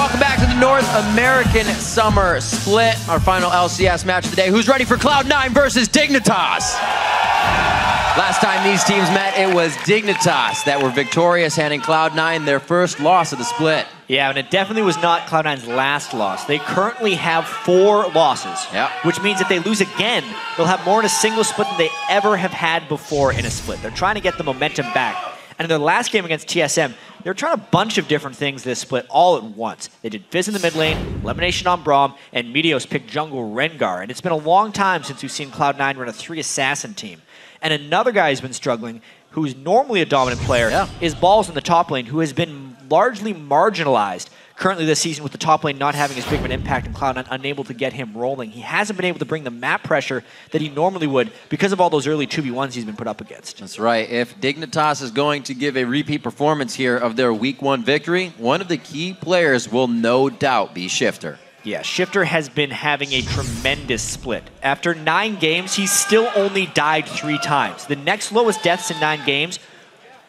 Welcome back to the North American Summer Split, our final LCS match of the day. Who's ready for Cloud9 versus Dignitas? Last time these teams met, it was Dignitas that were victorious, handing Cloud9 their first loss of the split. Yeah, and it definitely was not Cloud9's last loss. They currently have 4 losses, which means if they lose again, they'll have more in a single split than they ever have had before in a split. They're trying to get the momentum back. And in their last game against TSM, they were trying a bunch of different things this split all at once. They did Fizz in the mid lane, elimination on Braum, and Meteos picked jungle Rengar. And it's been a long time since we've seen Cloud9 run a 3-assassin team. And another guy who's been struggling, who's normally a dominant player, is Balls in the top lane, who has been largely marginalized currently this season with the top lane not having as big of an impact and Cloud9 unable to get him rolling. He hasn't been able to bring the map pressure that he normally would because of all those early 2v1s he's been put up against. That's right. If Dignitas is going to give a repeat performance here of their Week 1 victory, one of the key players will no doubt be Shifter. Yeah, Shifter has been having a tremendous split. After 9 games, he's still only died 3 times. The next lowest deaths in 9 games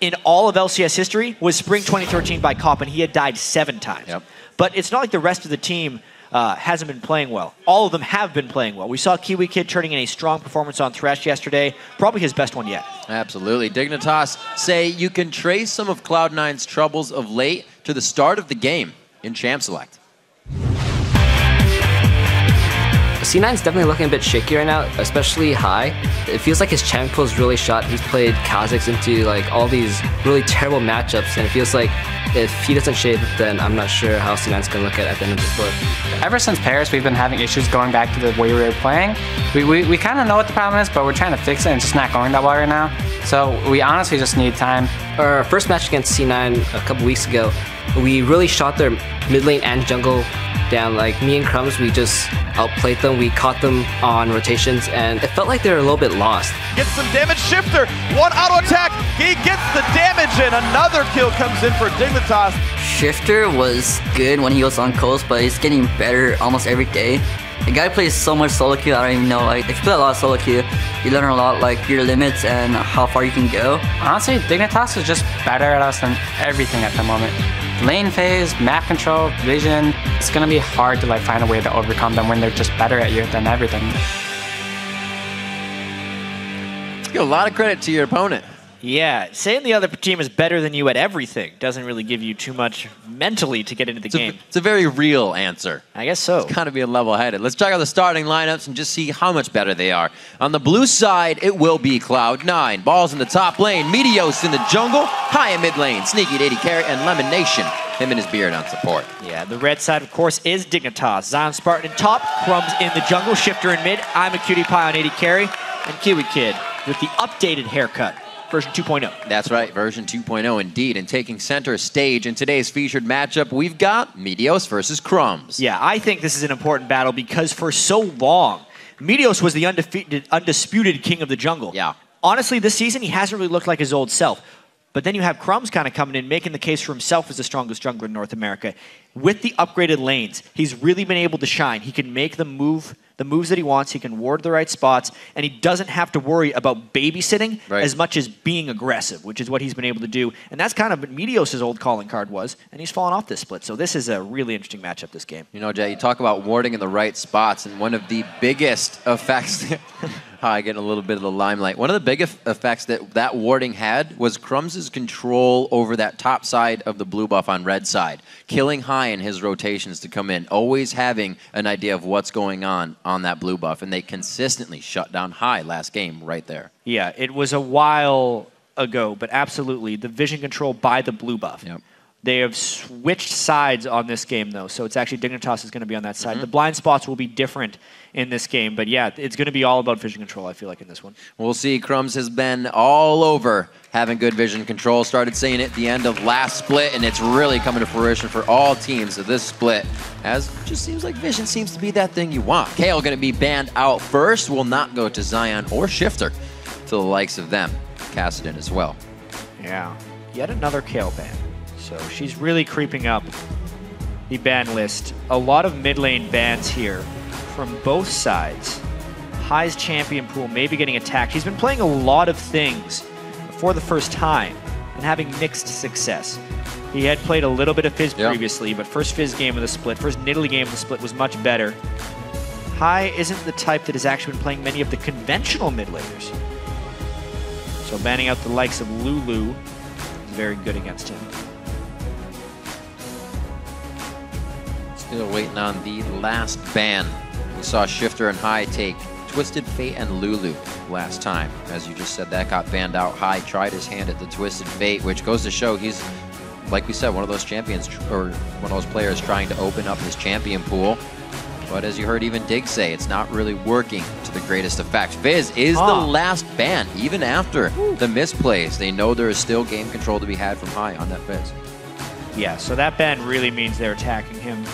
in all of LCS history was Spring 2013 by Cop, and he had died 7 times. But it's not like the rest of the team hasn't been playing well. All of them have been playing well. We saw Kiwi Kid turning in a strong performance on Thresh yesterday, probably his best one yet. Absolutely. Dignitas say you can trace some of Cloud9's troubles of late to the start of the game in Champ Select. C9's definitely looking a bit shaky right now, especially high. It feels like his champ pool is really shot. He's played Kha'Zix into like all these really terrible matchups, and it feels like if he doesn't shape, then I'm not sure how C9's going to look at the end of the split. Ever since Paris, we've been having issues going back to the way we were playing. We kind of know what the problem is, but we're trying to fix it and it's just not going that well right now. So we honestly just need time. Our first match against C9 a couple weeks ago, we really shot their mid lane and jungle down. Like me and Crumbs, we just outplayed them. We caught them on rotations, and it felt like they were a little bit lost. Gets some damage. Shifter, one auto attack. He gets the damage, and another kill comes in for Dignitas. Shifter was good when he was on coast, but he's getting better almost every day. The guy plays so much solo queue, I don't even know. Like, if you play a lot of solo queue, you learn a lot, like your limits and how far you can go. Honestly, Dignitas is just better at us than everything at the moment. Lane phase, map control, vision. It's gonna be hard to like find a way to overcome them when they're just better at you than everything. Give a lot of credit to your opponent. Yeah, saying the other team is better than you at everything doesn't really give you too much mentally to get into the game. It's a very real answer. I guess so. It's got to be a level-headed. Let's check out the starting lineups and just see how much better they are. On the blue side, it will be Cloud9. Balls in the top lane, Meteos in the jungle, high in mid lane, Sneaky to AD carry, and Lemonation, him and his beard on support. Yeah, the red side, of course, is Dignitas. Zion Spartan in top, Crumbs in the jungle, Shifter in mid, I'm a Cutie Pie on AD carry, and Kiwi Kid with the updated haircut. Version 2.0. That's right, version 2.0 indeed. And taking center stage in today's featured matchup, we've got Meteos versus Crumbs. Yeah, I think this is an important battle because for so long, Meteos was the undisputed king of the jungle. Yeah. Honestly, this season, he hasn't really looked like his old self. But then you have Crumbs kind of coming in, making the case for himself as the strongest jungler in North America. With the upgraded lanes, he's really been able to shine. He can make the moves that he wants, he can ward the right spots, and he doesn't have to worry about babysitting as much as being aggressive, which is what he's been able to do. And that's kind of what Meteos' old calling card was, and he's fallen off this split. So this is a really interesting matchup, this game. You know, Jay, you talk about warding in the right spots, and one of the biggest effects... I get a little bit of the limelight. One of the big effects that warding had was Crumbs' control over that top side of the blue buff on red side, killing high in his rotations to come in, always having an idea of what's going on that blue buff, and they consistently shut down high last game right there. Yeah, it was a while ago, but absolutely, the vision control by the blue buff. Yep. They have switched sides on this game, though, so it's actually Dignitas is going to be on that side. The blind spots will be different in this game, but yeah, it's going to be all about vision control, I feel like, in this one. We'll see. Crumbs has been all over having good vision control. Started saying it at the end of last split, and it's really coming to fruition for all teams of this split, as it just seems like vision seems to be that thing you want. Kale going to be banned out first, will not go to Zion or Shifter, to the likes of them. Cassidon as well. Yeah, yet another Kale ban. So she's really creeping up the ban list. A lot of mid lane bans here from both sides. High's champion pool maybe getting attacked. He's been playing a lot of things for the first time and having mixed success. He had played a little bit of Fizz previously, but first Fizz game of the split, first Nidalee game of the split was much better. Hai isn't the type that has actually been playing many of the conventional mid laners. So banning out the likes of Lulu is very good against him. Still waiting on the last ban. We saw Shifter and Hai take Twisted Fate and Lulu last time. As you just said, that got banned out. Hai tried his hand at the Twisted Fate, which goes to show he's, like we said, one of those champions, or one of those players trying to open up his champion pool. But as you heard even Dig say, it's not really working to the greatest effect. Fizz is the last ban, even after the misplays. They know there is still game control to be had from Hai on that Fizz. Yeah, so that ban really means they're attacking him.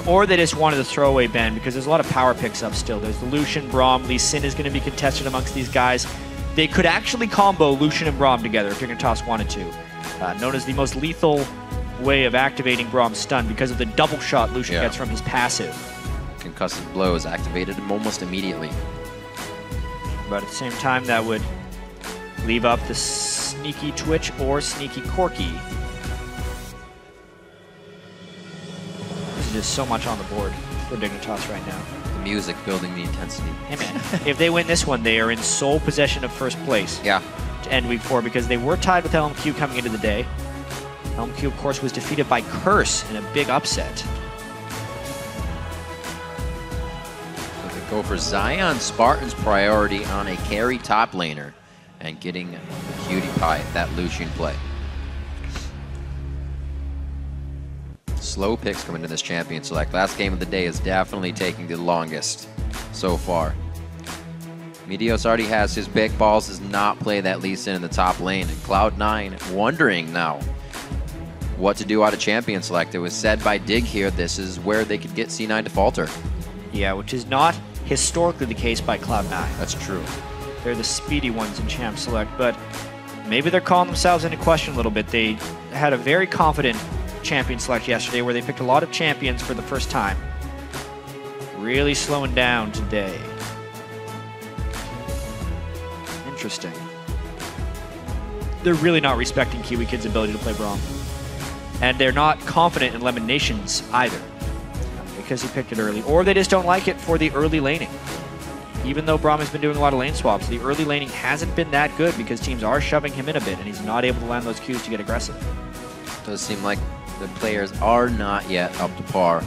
Or they just wanted to throwaway ban, because there's a lot of power picks up still. There's the Lucian, Braum, Lee Sin is going to be contested amongst these guys. They could actually combo Lucian and Braum together if Dignitas wanted to. Known as the most lethal way of activating Braum's stun because of the double shot Lucian gets from his passive. Concussive blows activated him almost immediately. But at the same time, that would leave up the Sneaky Twitch or Sneaky Corki. There's just so much on the board for Dignitas right now. The music building the intensity. Hey man, if they win this one, they are in sole possession of first place. Yeah. To end week 4, because they were tied with LMQ coming into the day. LMQ, of course, was defeated by Curse in a big upset. So they go for Zion Spartan's priority on a carry top laner and getting the cutie pie, that Lucian play. Slow picks coming to this champion select. Last game of the day is definitely taking the longest so far. Meteos already has his big balls, does not play that Lee Sin in the top lane. And Cloud9 wondering now what to do out of champion select. It was said by Dig here, this is where they could get C9 to falter. Yeah, which is not historically the case by Cloud9. That's true. They're the speedy ones in champ select, but maybe they're calling themselves into question a little bit. They had a very confident champion select yesterday where they picked a lot of champions for the first time. Really slowing down today. Interesting. They're really not respecting Kiwi Kid's ability to play Braum. And they're not confident in Lemon Nation's either, because he picked it early. Or they just don't like it for the early laning. Even though Braum has been doing a lot of lane swaps, the early laning hasn't been that good because teams are shoving him in a bit and he's not able to land those Qs to get aggressive. Does seem like the players are not yet up to par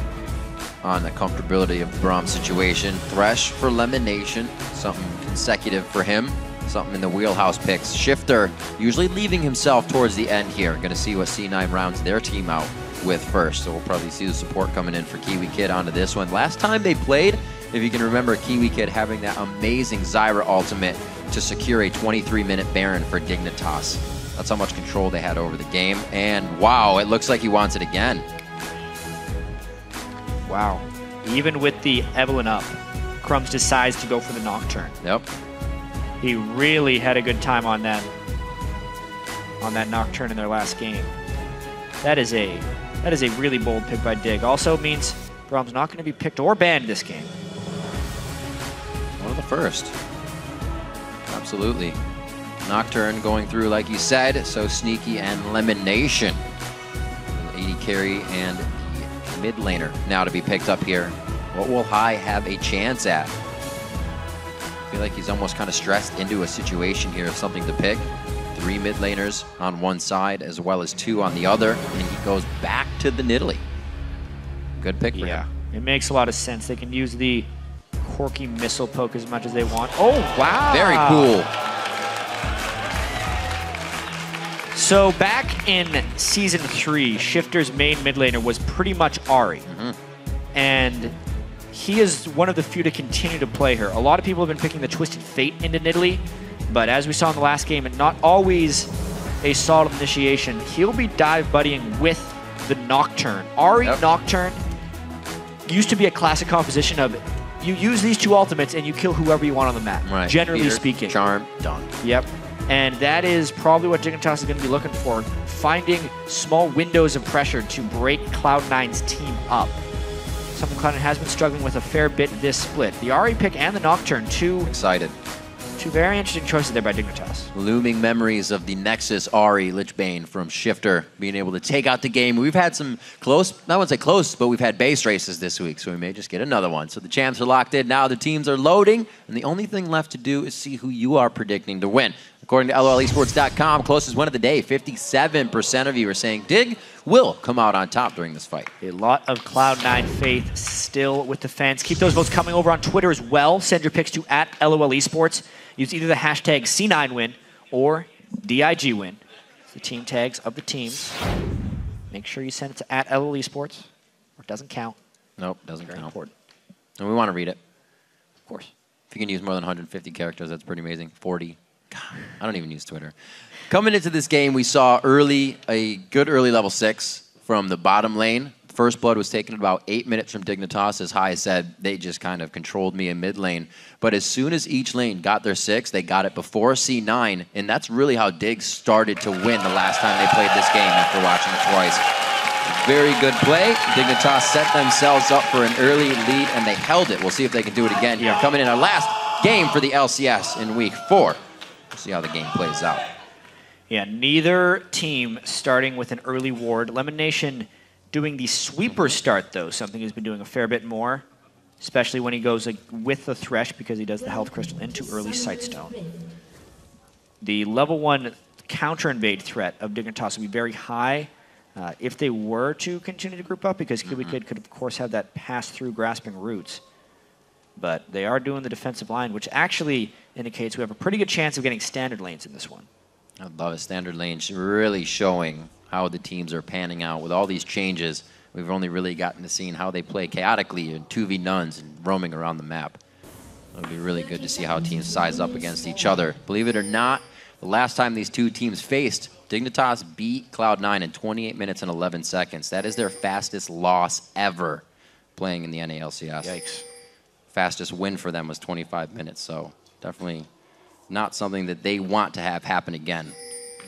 on the comfortability of the Braum situation. Thresh for Lemon Nation, something consecutive for him. Something in the wheelhouse picks. Shifter usually leaving himself towards the end here. Going to see what C9 rounds their team out with first. So we'll probably see the support coming in for Kiwi Kid onto this one. Last time they played, if you can remember, Kiwi Kid having that amazing Zyra ultimate to secure a 23-minute Baron for Dignitas. That's how much control they had over the game. And wow, it looks like he wants it again. Wow. Even with the Evelyn up, Crumbs decides to go for the Nocturne. Yep. He really had a good time on that Nocturne in their last game. That is a really bold pick by Dig. Also means Braum's not going to be picked or banned this game. One of the first. Absolutely. Nocturne going through like you said, so Sneaky and Lemon Nation. AD carry and the mid laner now to be picked up here. What will Hai have a chance at? I feel like he's almost kind of stressed into a situation here of something to pick. 3 mid laners on one side as well as 2 on the other, and he goes back to the Nidalee. Good pick for him. It makes a lot of sense. They can use the Corki missile poke as much as they want. Oh, wow. Very cool. So back in Season 3, Shifter's main mid laner was pretty much Ahri. And he is one of the few to continue to play her. A lot of people have been picking the Twisted Fate into Nidalee, but as we saw in the last game, and not always a solid initiation, he'll be dive buddying with the Nocturne. Ahri Nocturne used to be a classic composition of you use these 2 ultimates and you kill whoever you want on the map, generally speaking. Charm, done. Yep. And that is probably what Dignitas is going to be looking for, finding small windows of pressure to break Cloud9's team up. Something Cloud9 has been struggling with a fair bit this split. The Ahri pick and the Nocturne, 2 excited Two very interesting choices there by Dignitas. Looming memories of the Nexus Ari Lichbane from Shifter being able to take out the game. We've had some close, I wouldn't say close, but we've had base races this week, so we may just get another one. So the champs are locked in now, the teams are loading, and the only thing left to do is see who you are predicting to win. According to LOLesports.com, closest win of the day, 57% of you are saying Dig will come out on top during this fight. A lot of Cloud9 faith still with the fans. Keep those votes coming over on Twitter as well. Send your picks to @LOLesports. Use either the hashtag C9win or DIGwin. It's the team tags of the teams. Make sure you send it to @LOLesports, or it doesn't count. Nope, doesn't Very count. important. And we want to read it. Of course. If you can use more than 150 characters, that's pretty amazing. 40. God, I don't even use Twitter. Coming into this game, we saw a good early level 6 from the bottom lane. First blood was taken about 8 minutes from Dignitas. As Hai said, they just kind of controlled me in mid lane. But as soon as each lane got their 6, they got it before C9, and that's really how Dig started to win the last time they played this game after watching it twice. Very good play. Dignitas set themselves up for an early lead, and they held it. We'll see if they can do it again here. Coming in our last game for the LCS in week 4. We'll see how the game plays out. Yeah, neither team starting with an early ward. Lemon Nation doing the sweeper start, though, something he's been doing a fair bit more, especially when he goes with the Thresh because he does the Health Crystal into early Sightstone. The level 1 counter invade threat of Dignitas will be very high if they were to continue to group up, because KubiKid could, of course, have that pass-through grasping roots. But they are doing the defensive line, which actually indicates we have a pretty good chance of getting standard lanes in this one. I love it. Standard lanes really showing how the teams are panning out. With all these changes, we've only really gotten to see how they play chaotically in 2v nuns and roaming around the map. It'll be really good to see how teams size up against each other. Believe it or not, the last time these two teams faced, Dignitas beat Cloud9 in 28 minutes and 11 seconds. That is their fastest loss ever playing in the NA LCS. Yikes. Fastest win for them was 25 minutes, so definitely not something that they want to have happen again.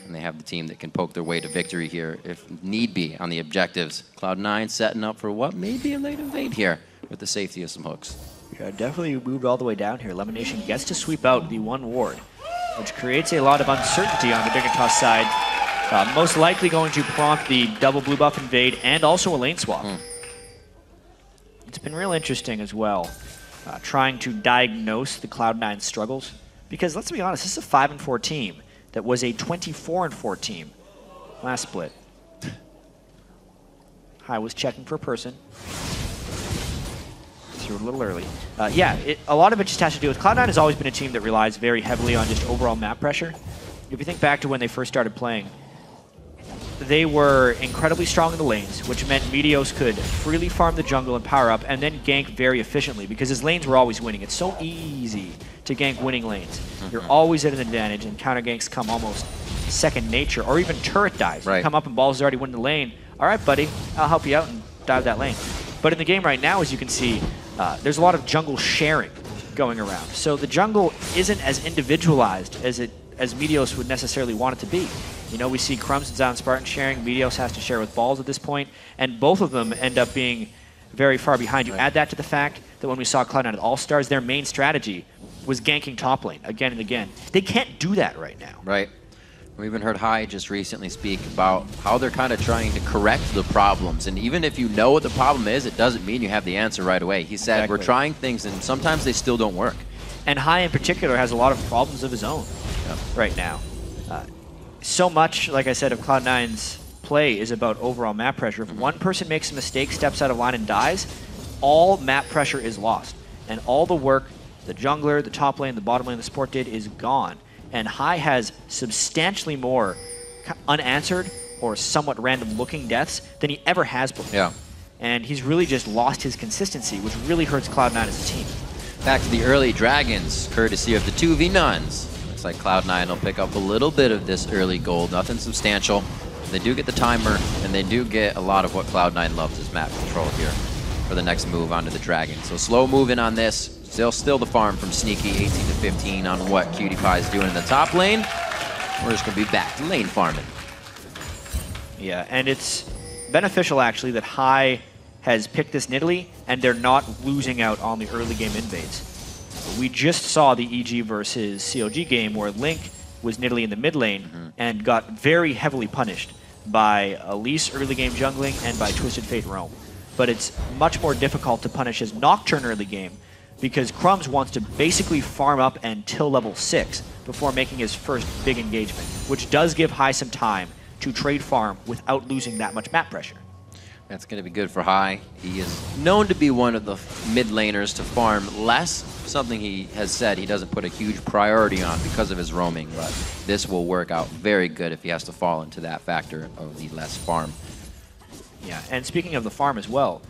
And they have the team that can poke their way to victory here if need be on the objectives. Cloud9 setting up for what may be a late invade here with the safety of some hooks. Yeah, definitely moved all the way down here. Lemon Nation gets to sweep out the 1 ward, which creates a lot of uncertainty on the Dignitas side. Most likely going to prompt the double blue buff invade and also a lane swap. It's been real interesting as well, trying to diagnose the Cloud9 struggles. Because let's be honest, this is a 5-4 team that was a 24-4 team last split. I was checking for a person. Threw it a little early. Yeah, a lot of it just has to do with Cloud9 has always been a team that relies very heavily on just overall map pressure. If you think back to when they first started playing, they were incredibly strong in the lanes, which meant Meteos could freely farm the jungle and power up and then gank very efficiently because his lanes were always winning. It's so easy to gank winning lanes. You're always at an advantage, and counter ganks come almost second nature, or even turret dives. You come up and Balls is already winning the lane. All right, buddy, I'll help you out and dive that lane. But in the game right now, as you can see, there's a lot of jungle sharing going around. So the jungle isn't as individualized as Meteos would necessarily want it to be. You know, we see Crumbs and Zion Spartan sharing. Meteos has to share with Balls at this point, and both of them end up being very far behind. You add that to the fact that when we saw Cloud9 at All-Stars, their main strategy was ganking top lane again and again. They can't do that right now. Right. We even heard Hai just recently speak about how they're kind of trying to correct the problems. And even if you know what the problem is, it doesn't mean you have the answer right away. He said, we're trying things, and sometimes they still don't work. And Hai in particular has a lot of problems of his own right now. So much, like I said, of Cloud9's play is about overall map pressure. If one person makes a mistake, steps out of line, and dies, all map pressure is lost. And all the work the jungler, the top lane, the bottom lane, the support did is gone. And Hai has substantially more unanswered or somewhat random looking deaths than he ever has before. Yeah. And he's really just lost his consistency, which really hurts Cloud9 as a team. Back to the early Dragons, courtesy of the 2v nuns. Looks like Cloud9 will pick up a little bit of this early gold, nothing substantial. They do get the timer, and they do get a lot of what Cloud9 loves is map control here for the next move onto the Dragon. So slow moving on this. Still the farm from Sneaky, 18 to 15 on what Cutie Pie is doing in the top lane. We're just going to be back to lane farming. Yeah, and it's beneficial, actually, that Hai has picked this Nidalee, and they're not losing out on the early game invades. We just saw the EG versus CLG game where Link was Nidalee in the mid lane and got very heavily punished by Elise early game jungling and by Twisted Fate Roam. But it's much more difficult to punish his Nocturne early game because Crumbs wants to basically farm up until level 6 before making his first big engagement, which does give Hai some time to trade farm without losing that much map pressure. That's going to be good for Hai. He is known to be one of the mid laners to farm less, something he has said he doesn't put a huge priority on because of his roaming, but this will work out very good if he has to fall into that factor of the less farm. Yeah, and speaking of the farm as well,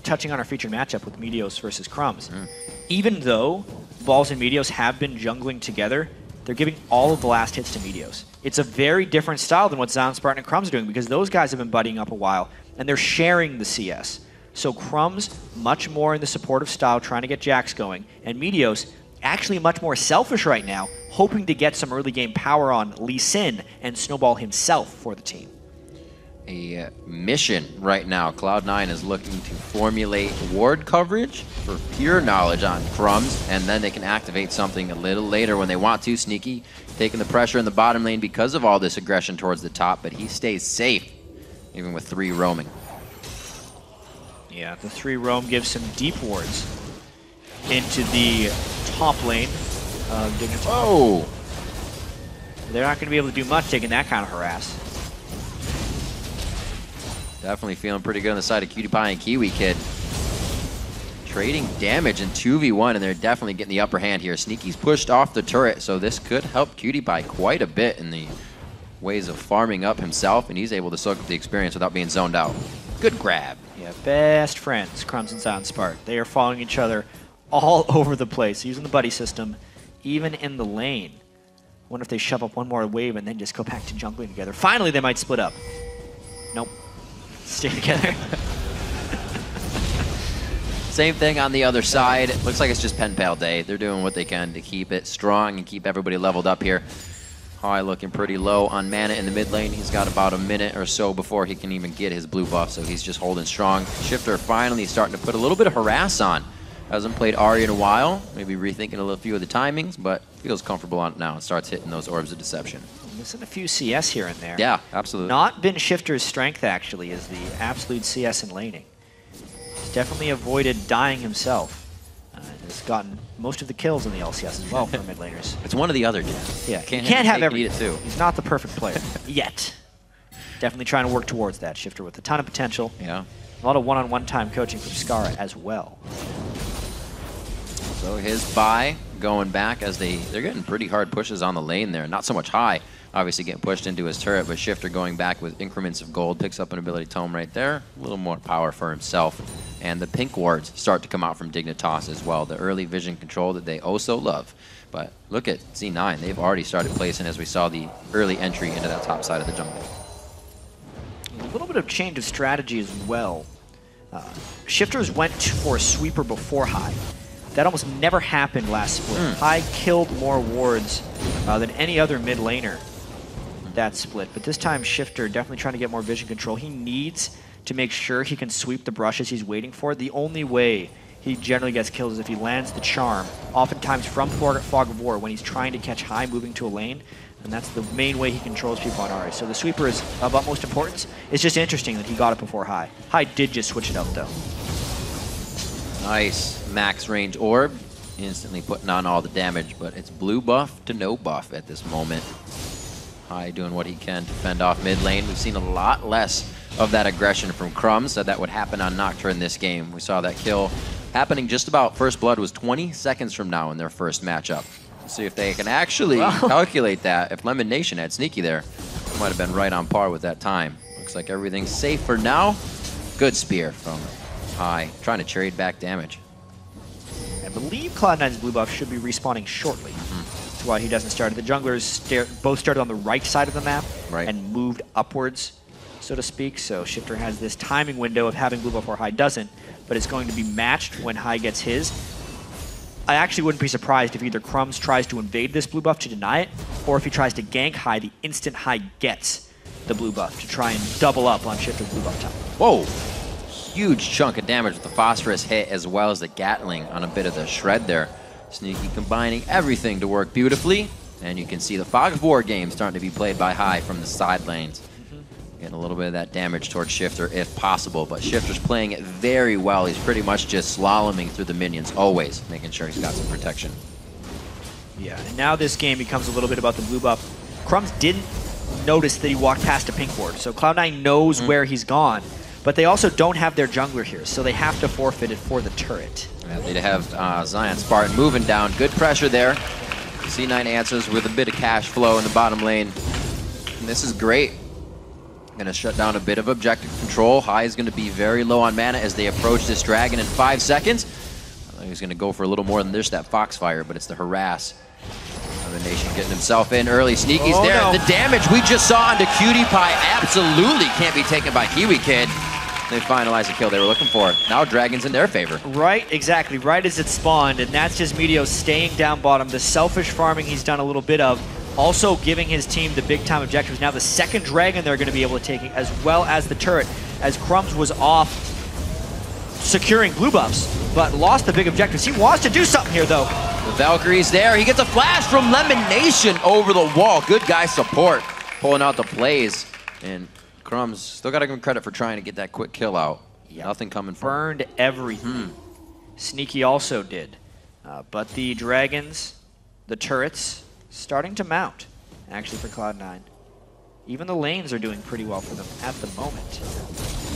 touching on our featured matchup with Meteos versus Crumbs, even though Balls and Meteos have been jungling together, they're giving all of the last hits to Meteos. It's a very different style than what Zion Spartan and Crumbs are doing because those guys have been buddying up a while and they're sharing the CS. So Crumbs much more in the supportive style, trying to get Jax going, and Meteos actually much more selfish right now, hoping to get some early game power on Lee Sin and Snowball himself for the team. A mission right now. Cloud9 is looking to formulate ward coverage for pure knowledge on Crumbs, and then they can activate something a little later when they want to. Sneaky taking the pressure in the bottom lane because of all this aggression towards the top, but he stays safe, even with 3 roaming. Yeah, the 3 roam gives some deep wards into the top lane of Dignitas. Oh! They're not going to be able to do much taking that kind of harass. Definitely feeling pretty good on the side of Cutie Pie and Kiwi Kid. Trading damage in 2v1, and they're definitely getting the upper hand here. Sneaky's pushed off the turret, so this could help Cutie Pie quite a bit in the ways of farming up himself, and he's able to soak up the experience without being zoned out. Good grab. Yeah, best friends, Crumbs and Zion Spark. They are following each other all over the place, using the buddy system, even in the lane. Wonder if they shove up one more wave and then just go back to jungling together. Finally, they might split up. Nope. Stay together. Same thing on the other side. It looks like it's just Pen Pal Day. They're doing what they can to keep it strong and keep everybody leveled up here. Hai looking pretty low on mana in the mid lane. He's got about a minute or so before he can even get his blue buff, so he's just holding strong. Shifter finally starting to put a little bit of harass on. Hasn't played Ahri in a while. Maybe rethinking a few of the timings, but feels comfortable on it now and starts hitting those orbs of deception. Missing a few CS here and there. Yeah, absolutely. Not been Shifter's strength, actually, is the absolute CS and laning. He's definitely avoided dying himself. Has gotten most of the kills in the LCS as well for mid laners. It's one or the other, Jeff. Yeah, you can't have everything. It too. He's not the perfect player yet. Definitely trying to work towards that. Shifter with a ton of potential. Yeah. A lot of one-on-one time coaching from Scarra as well. So his buy going back as they're getting pretty hard pushes on the lane there. Not so much Hai, obviously getting pushed into his turret, but Shifter going back with increments of gold, picks up an ability tome right there. A little more power for himself. And the pink wards start to come out from Dignitas as well. The early vision control that they oh so love. But look at C9. They've already started placing as we saw the early entry into that top side of the jungle. A little bit of change of strategy as well. Shifters went for a sweeper before Hai. That almost never happened last split. Hai killed more wards than any other mid laner that split. But this time Shifter definitely trying to get more vision control. He needs to make sure he can sweep the brushes he's waiting for. The only way he generally gets killed is if he lands the charm, oftentimes from Fog of War when he's trying to catch Hai moving to a lane, and that's the main way he controls people on Ahri. So the sweeper is of utmost importance. It's just interesting that he got it before Hai. Hai did just switch it up though. Nice max range orb, instantly putting on all the damage, but it's blue buff to no buff at this moment. Hai doing what he can to fend off mid lane. We've seen a lot less of that aggression from Crumbs, so that would happen on Nocturne in this game. We saw that kill happening just about first blood was 20 seconds from now in their first matchup. Let's see if they can actually calculate that. If Lemon Nation had Sneaky there, it might have been right on par with that time. Looks like everything's safe for now. Good spear from Hai, trying to trade back damage. I believe Cloud9's blue buff should be respawning shortly. That's why he doesn't start. The junglers both started on the right side of the map and moved upwards, so to speak. So Shifter has this timing window of having blue buff where Hai doesn't, but it's going to be matched when Hai gets his. I actually wouldn't be surprised if either Crumbs tries to invade this blue buff to deny it, or if he tries to gank Hai the instant Hai gets the blue buff to try and double up on Shifter's blue buff time. Whoa! Huge chunk of damage with the phosphorus hit as well as the Gatling on a bit of the shred there Sneaky combining everything to work beautifully. And you can see the Fog of War game starting to be played by High from the side lanes. Getting a little bit of that damage towards Shifter if possible, but Shifter's playing it very well. He's pretty much just slaloming through the minions, always making sure he's got some protection. Yeah, and now this game becomes a little bit about the blue buff. Crumbs didn't notice that he walked past a pink ward, so Cloud9 knows where he's gone, but they also don't have their jungler here, so they have to forfeit it for the turret. Yeah, they have Zion Spartan moving down. Good pressure there. C9 answers with a bit of cash flow in the bottom lane. And this is great. Gonna shut down a bit of objective control. High is gonna be very low on mana as they approach this dragon in 5 seconds. I think he's gonna go for a little more than this, that Foxfire, but it's the harass. The Nation getting himself in early. Sneaky's there. No. The damage we just saw onto Cutie Pie absolutely can't be taken by Kiwi Kid. They finalize the kill they were looking for. Now Dragon's in their favor. Right, exactly. Right as it spawned, and that's just Meteor staying down bottom. The selfish farming he's done a little bit of. Also giving his team the big-time objectives. Now the second dragon they're going to be able to take, as well as the turret, as Crumbs was off securing blue buffs, but lost the big objectives. He wants to do something here, though. The Valkyrie's there. He gets a flash from Lemon Nation over the wall. Good guy support, pulling out the plays. And Crumbs still got to give him credit for trying to get that quick kill out. Yep. Nothing coming from Burned everything. Sneaky also did. But the dragons, the turrets, starting to mount, actually, for Cloud9. Even the lanes are doing pretty well for them at the moment.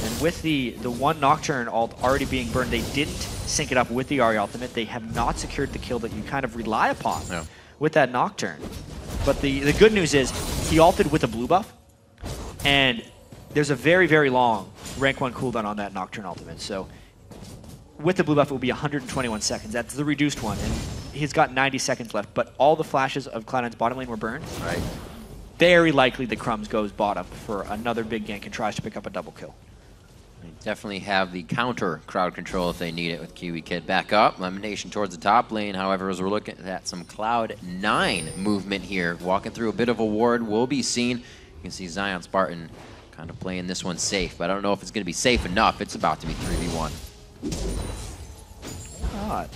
And with the one Nocturne ult already being burned, they didn't sync it up with the Ahri ultimate. They have not secured the kill that you kind of rely upon with that Nocturne. But the good news is he ulted with a blue buff, and there's a very, very long rank 1 cooldown on that Nocturne ultimate. So with the blue buff, it will be 121 seconds. That's the reduced one, and he's got 90 seconds left. But all the flashes of Cloud9's bottom lane were burned. Right. Very likely the Crumbs goes bottom for another big gank and tries to pick up a double kill. They definitely have the counter crowd control if they need it with Kiwi Kid back up. Lemon Nation towards the top lane, however, as we're looking at some Cloud9 movement here. Walking through a bit of a ward will be seen. You can see Zion Spartan kind of playing this one safe, but I don't know if it's going to be safe enough. It's about to be 3v1.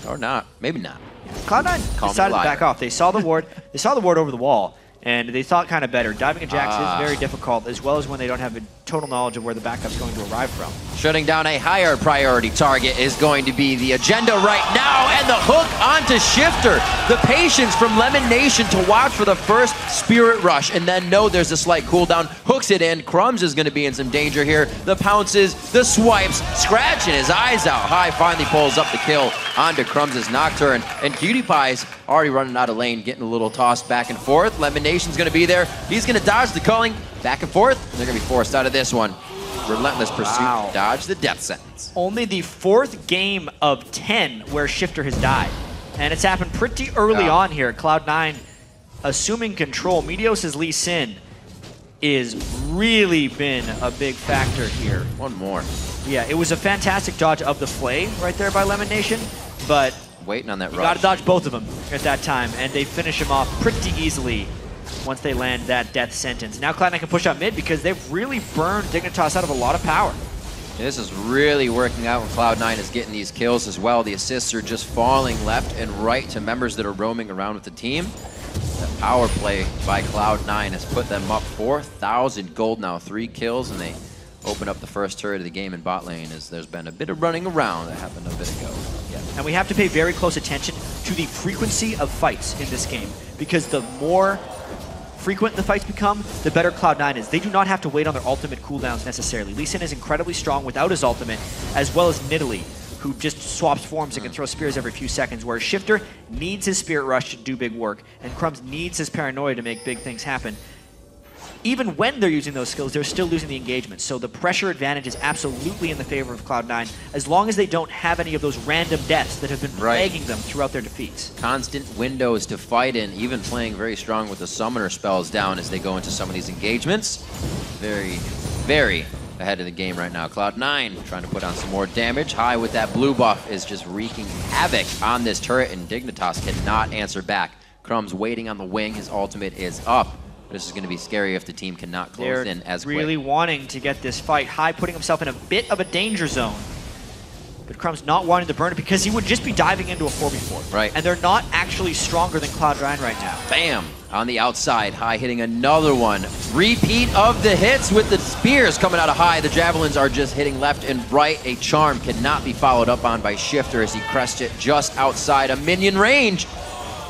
Or not. Maybe not. Cloud9 decided to back off. They saw the ward. They saw the ward over the wall, and they thought kind of better. Diving at Jax is very difficult, as well as when they don't have a total knowledge of where the backup's going to arrive from. Shutting down a higher priority target is going to be the agenda right now, and the hook onto Shifter. The patience from Lemon Nation to watch for the first Spirit Rush, and then know there's a slight cooldown. Hooks it in. Crumbs is going to be in some danger here. The pounces, the swipes, scratching his eyes out. High finally pulls up the kill onto Crumbs' Nocturne, and Cutie Pie's already running out of lane, getting a little tossed back and forth. Lemon Nation's going to be there. He's going to dodge the culling back and forth. They're going to be forced out of this one. Relentless pursuit to dodge the death sentence. Only the 4th game of 10 where Shifter has died. And it's happened pretty early on here. Cloud9 assuming control. Meteos' Lee Sin is really been a big factor here. One more. Yeah, it was a fantastic dodge of the Flay right there by Lemon Nation, but waiting on that rush. You got to dodge both of them at that time, and they finish him off pretty easily once they land that death sentence. Now Cloud9 can push out mid because they've really burned Dignitas out of a lot of power. This is really working out when Cloud9 is getting these kills as well. The assists are just falling left and right to members that are roaming around with the team. The power play by Cloud9 has put them up 4,000 gold now, 3 kills, and they open up the first turret of the game in bot lane as there's been a bit of running around that happened a bit ago. Yeah. And we have to pay very close attention to the frequency of fights in this game, because the more frequent the fights become, the better Cloud9 is. They do not have to wait on their ultimate cooldowns necessarily. Lee Sin is incredibly strong without his ultimate, as well as Nidalee, who just swaps forms and can throw spears every few seconds, whereas Shifter needs his Spirit Rush to do big work, and Crumbs needs his Paranoia to make big things happen. Even when they're using those skills, they're still losing the engagement. So the pressure advantage is absolutely in the favor of Cloud9, as long as they don't have any of those random deaths that have been plaguing them throughout their defeats. Constant windows to fight in, even playing very strong with the summoner spells down as they go into some of these engagements. Very, very ahead of the game right now. Cloud9 trying to put on some more damage. High with that blue buff is just wreaking havoc on this turret, and Dignitas cannot answer back. Crumbs waiting on the wing. His ultimate is up. This is going to be scary if the team cannot close in as quick. Really wanting to get this fight. High putting himself in a bit of a danger zone. But Crumb's not wanting to burn it because he would just be diving into a 4v4. Right. And they're not actually stronger than Cloud9 right now. Bam! On the outside, High hitting another one. Repeat of the hits with the spears coming out of High. The javelins are just hitting left and right. A charm cannot be followed up on by Shifter as he crests it just outside a minion range.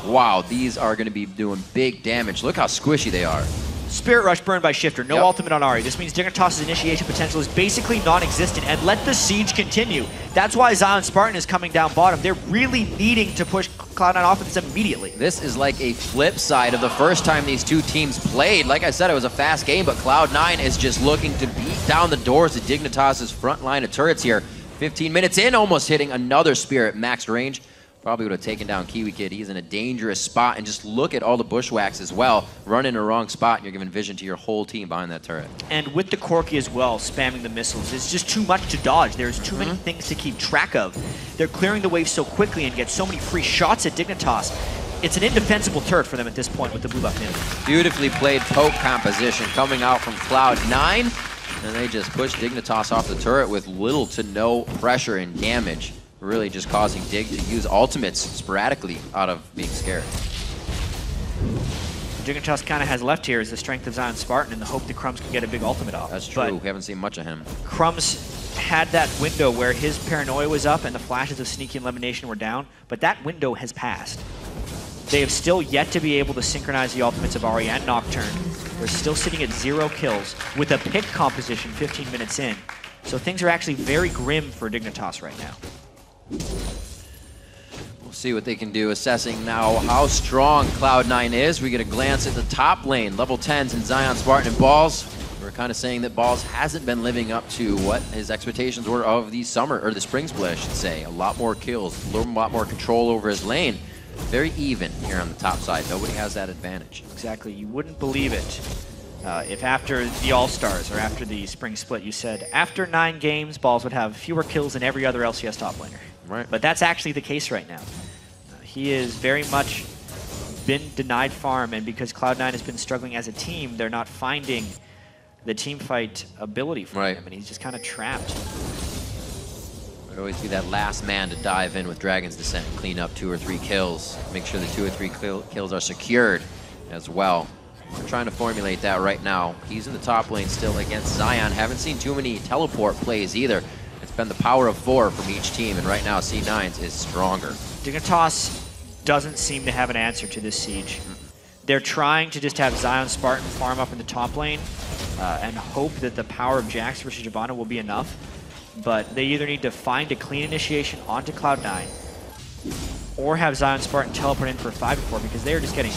Wow, these are going to be doing big damage. Look how squishy they are. Spirit Rush burned by Shifter, no ultimate on Ahri. This means Dignitas's initiation potential is basically non-existent, and let the siege continue. That's why Zion Spartan is coming down bottom. They're really needing to push Cloud9 off of this immediately. This is like a flip side of the first time these two teams played. Like I said, it was a fast game, but Cloud9 is just looking to beat down the doors of Dignitas's front line of turrets here. 15 minutes in, almost hitting another Spirit max range. Probably would have taken down Kiwi Kid. He's in a dangerous spot. And just look at all the bushwhacks as well. Run in the wrong spot, and you're giving vision to your whole team behind that turret. And with the Corki as well, spamming the missiles, it's just too much to dodge. There's too many things to keep track of. They're clearing the wave so quickly and get so many free shots at Dignitas. It's an indefensible turret for them at this point with the blue buff new. Beautifully played poke composition coming out from Cloud9. And they just push Dignitas off the turret with little to no pressure and damage. Really just causing Dig to use ultimates sporadically out of being scared. Dignitas kind of has left here is the strength of Zion Spartan and the hope that Crumbs can get a big ultimate off. That's true. We haven't seen much of him. Crumbs had that window where his paranoia was up and the flashes of Sneaky Elimination were down, but that window has passed. They have still yet to be able to synchronize the ultimates of Ahri and Nocturne. They're still sitting at 0 kills with a pick composition 15 minutes in. So things are actually very grim for Dignitas right now. We'll see what they can do, assessing now how strong Cloud9 is. We get a glance at the top lane, level 10s and Zion Spartan and Balls. We're kind of saying that Balls hasn't been living up to what his expectations were of the summer, or the spring split, I should say. A lot more kills, a lot more control over his lane. Very even here on the top side. Nobody has that advantage. Exactly. You wouldn't believe it if after the All-Stars or after the spring split you said after 9 games, Balls would have fewer kills than every other LCS top laner. Right. But that's actually the case right now. He is very much been denied farm, and because Cloud9 has been struggling as a team, they're not finding the team fight ability for him, and he's just kind of trapped. There'd always be that last man to dive in with Dragon's Descent and clean up 2 or 3 kills. Make sure the 2 or 3 kills are secured as well. We're trying to formulate that right now. He's in the top lane still against Zion. Haven't seen too many teleport plays either. It's been the power of 4 from each team, and right now C9's is stronger. Dignitas doesn't seem to have an answer to this siege. They're trying to just have Zion Spartan farm up in the top lane and hope that the power of Jax versus Shyvana will be enough. But they either need to find a clean initiation onto Cloud9 or have Zion Spartan teleport in for a 5v4 because they are just getting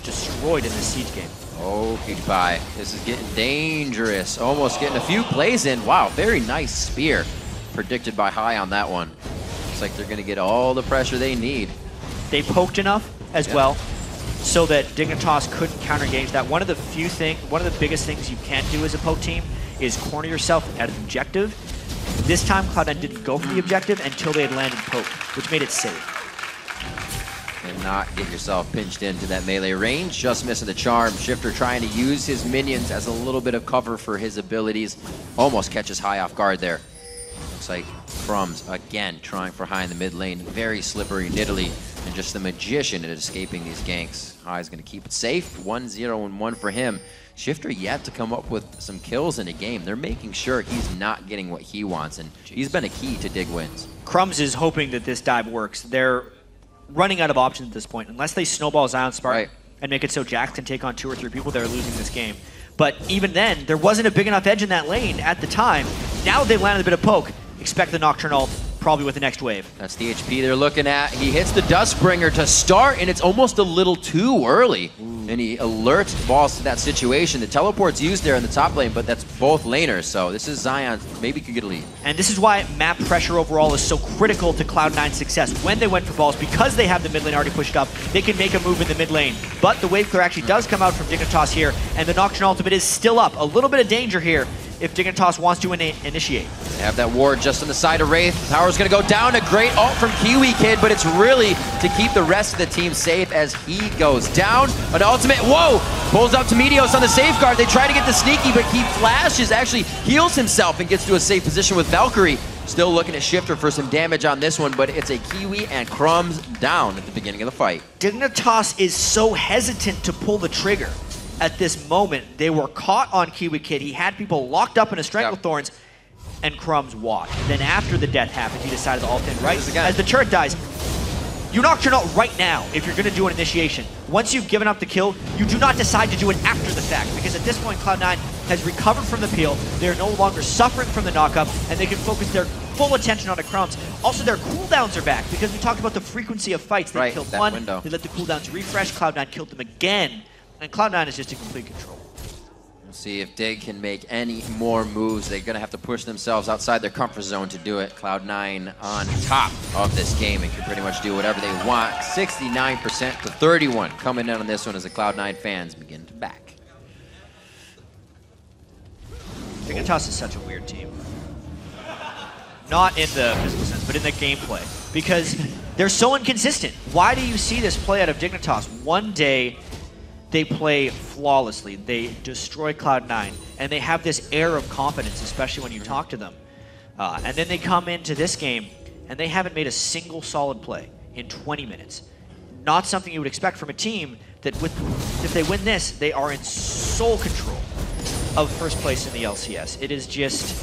destroyed in this siege game. Oh, goodbye. This is getting dangerous. Almost getting a few plays in. Wow, very nice spear predicted by High on that one. Looks like they're going to get all the pressure they need. They poked enough as well so that Dignitas couldn't counter-engage that. One of the biggest things you can do as a poke team is corner yourself at an objective. This time Cloud9 didn't go for the objective until they had landed poke, which made it safe. And not get yourself pinched into that melee range. Just missing the charm. Shifter trying to use his minions as a little bit of cover for his abilities. Almost catches High off guard there. Looks like Crumbs again trying for High in the mid lane. Very slippery, niddly, and just the magician at escaping these ganks. High's going to keep it safe. 1-0 and 1 for him. Shifter yet to come up with some kills in a game. They're making sure he's not getting what he wants, and he's been a key to Dig wins. Crumbs is hoping that this dive works. They're running out of options at this point. Unless they snowball Zion Spartan and make it so Jax can take on 2 or 3 people, they're losing this game. But even then, there wasn't a big enough edge in that lane at the time. Now they've landed a bit of poke. Expect the Nocturne ult probably with the next wave. That's the HP they're looking at. He hits the Duskbringer to start, and it's almost a little too early. And he alerts Balls to that situation. The teleport's used there in the top lane, but that's both laners, so this is Zion. Maybe could get a lead. And this is why map pressure overall is so critical to Cloud9's success. When they went for Balls, because they have the mid lane already pushed up, they can make a move in the mid lane. But the wave clear actually does come out from Dignitas here, and the Nocturne ultimate is still up. A little bit of danger here if Dignitas wants to initiate. They have that ward just on the side of Wraith. Power's going to go down. A great ult from Kiwi Kid, but it's really to keep the rest of the team safe as he goes down. An ultimate, whoa! Pulls up to Meteos on the safeguard. They try to get the sneaky, but he flashes, actually heals himself and gets to a safe position with Valkyrie. Still looking at Shifter for some damage on this one, but it's a Kiwi and Crumbs down at the beginning of the fight. Dignitas is so hesitant to pull the trigger at this moment. They were caught on Kiwi Kid. He had people locked up in a Stranglethorns, and Crumbs watched. Then after the death happened, he decided to ult in, right? As the turret dies, you Nocturnaut right now if you're going to do an initiation. Once you've given up the kill, you do not decide to do it after the fact, because at this point, Cloud9 has recovered from the peel. They're no longer suffering from the knockup, and they can focus their full attention on the Crumbs. Also, their cooldowns are back, because we talked about the frequency of fights. They killed one, they let the cooldowns refresh, Cloud9 killed them again, and Cloud9 is just in complete control. We'll see if Dig can make any more moves. They're going to have to push themselves outside their comfort zone to do it. Cloud9 on top of this game and can pretty much do whatever they want. 69% to 31 coming in on this one as the Cloud9 fans begin to back. Dignitas is such a weird team. Not in the physical sense, but in the gameplay. Because they're so inconsistent. Why do you see this play out of Dignitas? One day, they play flawlessly. They destroy Cloud9, and they have this air of confidence, especially when you talk to them. And then they come into this game, and they haven't made a single solid play in 20 minutes. Not something you would expect from a team that, if they win this, they are in sole control of first place in the LCS. It is just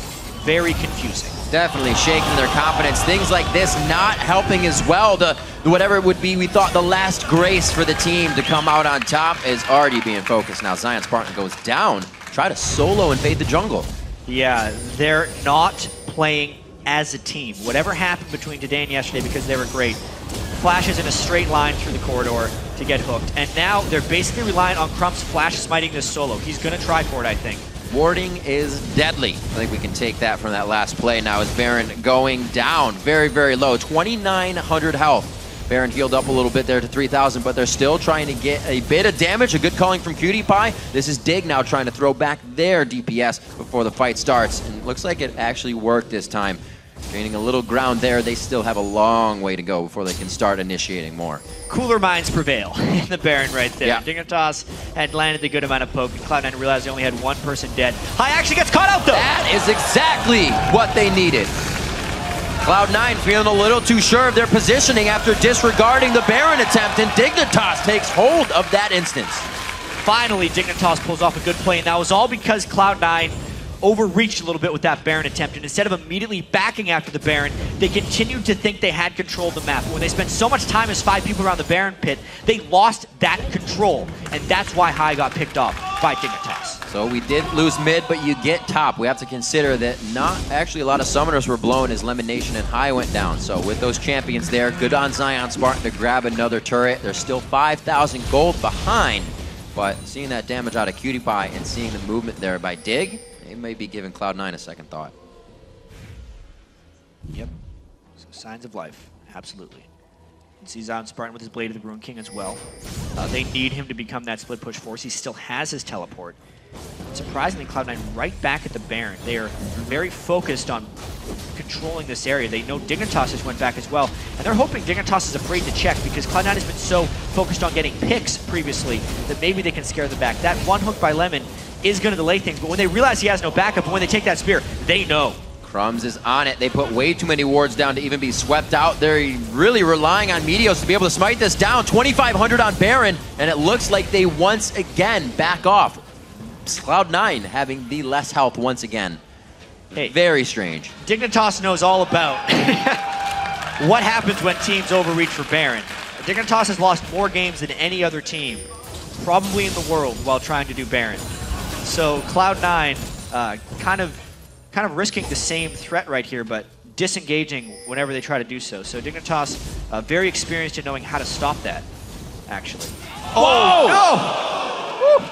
very confusing. Definitely shaking their confidence. Things like this not helping as well. Whatever it would be, we thought the last grace for the team to come out on top is already being focused. Now Zion Spartan goes down, try to solo and fade the jungle. Yeah, they're not playing as a team. Whatever happened between today and yesterday, because they were great, flashes in a straight line through the corridor to get hooked. And now they're basically relying on Crumb's flash smiting this solo. He's going to try for it, I think. Warding is deadly. I think we can take that from that last play now as Baron going down very, very low. 2,900 health. Baron healed up a little bit there to 3,000, but they're still trying to get a bit of damage. A good calling from Cutie Pie. This is Dig now trying to throw back their DPS before the fight starts. And it looks like it actually worked this time. Gaining a little ground there. They still have a long way to go before they can start initiating more. Cooler minds prevail in the Baron right there. Yeah. Dignitas had landed a good amount of poke, and Cloud9 realized they only had one person dead. Hai actually gets caught out though! That is exactly what they needed. Cloud9 feeling a little too sure of their positioning after disregarding the Baron attempt, and Dignitas takes hold of that instance. Finally, Dignitas pulls off a good play, and that was all because Cloud9 overreached a little bit with that Baron attempt, and instead of immediately backing after the Baron, they continued to think they had control of the map. When they spent so much time as 5 people around the Baron pit, they lost that control, and that's why Hai got picked off by Dignitas. So we did lose mid, but you get top. We have to consider that not actually a lot of summoners were blown as Lemonation and Hai went down. So with those champions there, good on Zion Spartan to grab another turret. They're still 5,000 gold behind, but seeing that damage out of Cutie Pie and seeing the movement there by Dig, they may be giving Cloud9 a second thought. Yep. So signs of life, absolutely. You can see Zion Spartan with his Blade of the Ruin King as well. They need him to become that split push force. He still has his teleport. Surprisingly, Cloud9 right back at the Baron. They are very focused on controlling this area. They know Dignitas just went back as well, and they're hoping Dignitas is afraid to check because Cloud9 has been so focused on getting picks previously that maybe they can scare them back. That one hook by Lemon is going to delay things, but when they realize he has no backup and when they take that spear, they know. Crumbs is on it. They put way too many wards down to even be swept out. They're really relying on Meteos to be able to smite this down. 2,500 on Baron, and it looks like they once again back off. Cloud9 having the less health once again. Hey, very strange. Dignitas knows all about what happens when teams overreach for Baron. Dignitas has lost more games than any other team, probably in the world, while trying to do Baron. So Cloud9 kind of risking the same threat right here, but disengaging whenever they try to do so. So Dignitas very experienced in knowing how to stop that, actually. Oh! No! Woo!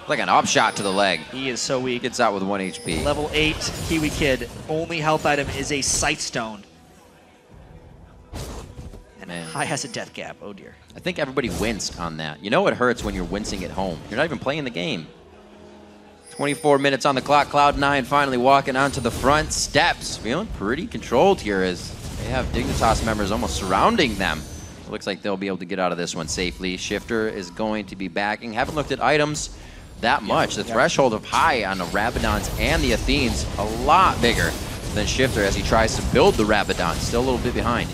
Like an upshot to the leg. He is so weak. Gets out with 1 HP. Level 8 Kiwi Kid. Only health item is a Sight Stone. And Hai has a death gap. Oh dear. I think everybody winced on that. You know it hurts when you're wincing at home. You're not even playing the game. 24 minutes on the clock. Cloud9 finally walking onto the front steps. Feeling pretty controlled here as they have Dignitas members almost surrounding them. It looks like they'll be able to get out of this one safely. Shifter is going to be backing. Haven't looked at items that much. The threshold of Hai on the Rabadons and the Athenes a lot bigger. than Shifter as he tries to build the Rabadon. Still a little bit behind.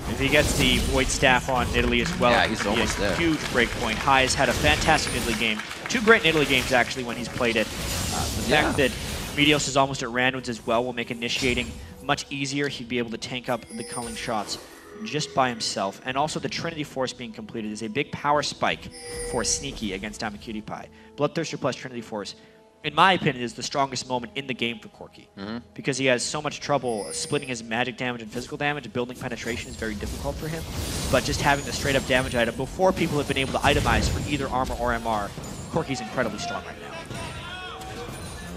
If he gets the Void Staff on Nidalee as well, yeah, he's almost there. Huge break point. Hai has had a fantastic Nidalee game. 2 great Nidalee games, actually, when he's played it. The fact that Meteos is almost at Ranwoods as well will make initiating much easier. He'd be able to tank up the culling shots just by himself. And also the Trinity Force being completed is a big power spike for Sneaky against Diamond Cutie Pie. Bloodthirster plus Trinity Force, in my opinion, is the strongest moment in the game for Corki. Because he has so much trouble splitting his magic damage and physical damage. Building penetration is very difficult for him. But just having the straight up damage item before people have been able to itemize for either armor or MR, Corki's incredibly strong right now.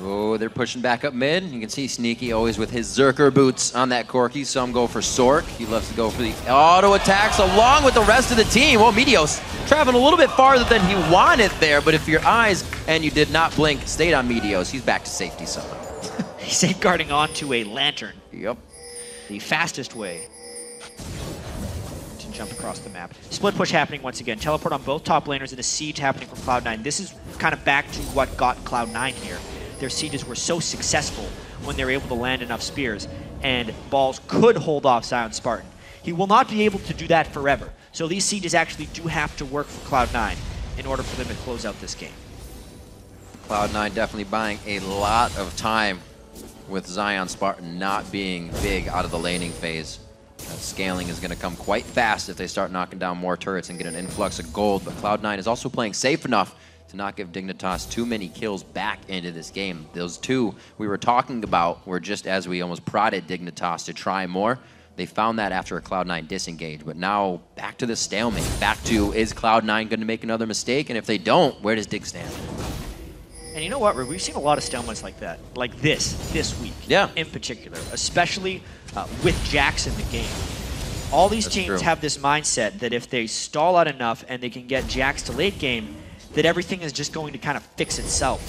Oh, they're pushing back up mid. You can see Sneaky always with his Zerker boots on that Corki. Some go for Sork. He loves to go for the auto attacks along with the rest of the team. Well, Meteos traveling a little bit farther than he wanted there, but if your eyes and you did not blink stayed on Meteos, he's back to safety somehow. He's safeguarding onto a lantern. Yep. The fastest way to jump across the map. Split push happening once again. Teleport on both top laners and a siege happening from Cloud9. This is kind of back to what got Cloud9 here. Their sieges were so successful when they were able to land enough spears, and Balls could hold off Zion Spartan. He will not be able to do that forever. So these sieges actually do have to work for Cloud9 in order for them to close out this game. Cloud9 definitely buying a lot of time with Zion Spartan not being big out of the laning phase. That scaling is going to come quite fast if they start knocking down more turrets and get an influx of gold, but Cloud9 is also playing safe enough to not give Dignitas too many kills back into this game. Those two we were talking about were just as we almost prodded Dignitas to try more. They found that after a Cloud9 disengage, but now back to the stalemate. Back to, is Cloud9 going to make another mistake? And if they don't, where does Dig stand? And you know what, we've seen a lot of stalemates like that, like this week in particular, especially with Jax in the game. All these teams have this mindset that if they stall out enough and they can get Jax to late game, that everything is just going to kind of fix itself.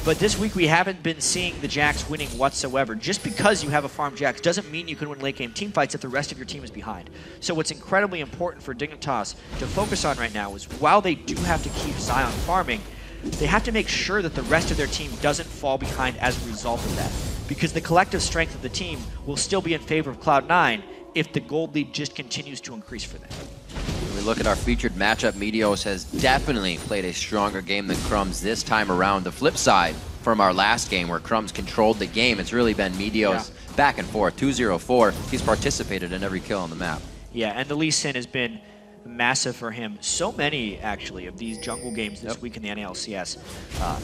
But this week we haven't been seeing the Jax winning whatsoever. Just because you have a farm Jax doesn't mean you can win late game team fights if the rest of your team is behind. So what's incredibly important for Dignitas to focus on right now is while they do have to keep Zion farming, they have to make sure that the rest of their team doesn't fall behind as a result of that. Because the collective strength of the team will still be in favor of Cloud9 if the gold lead just continues to increase for them. When we look at our featured matchup, Meteos has definitely played a stronger game than Crumbs this time around. The flip side from our last game where Crumbs controlled the game, it's really been Meteos back and forth, 2-0-4. He's participated in every kill on the map. Yeah, and the Lee Sin has been massive for him. So many, actually, of these jungle games this week in the NA LCS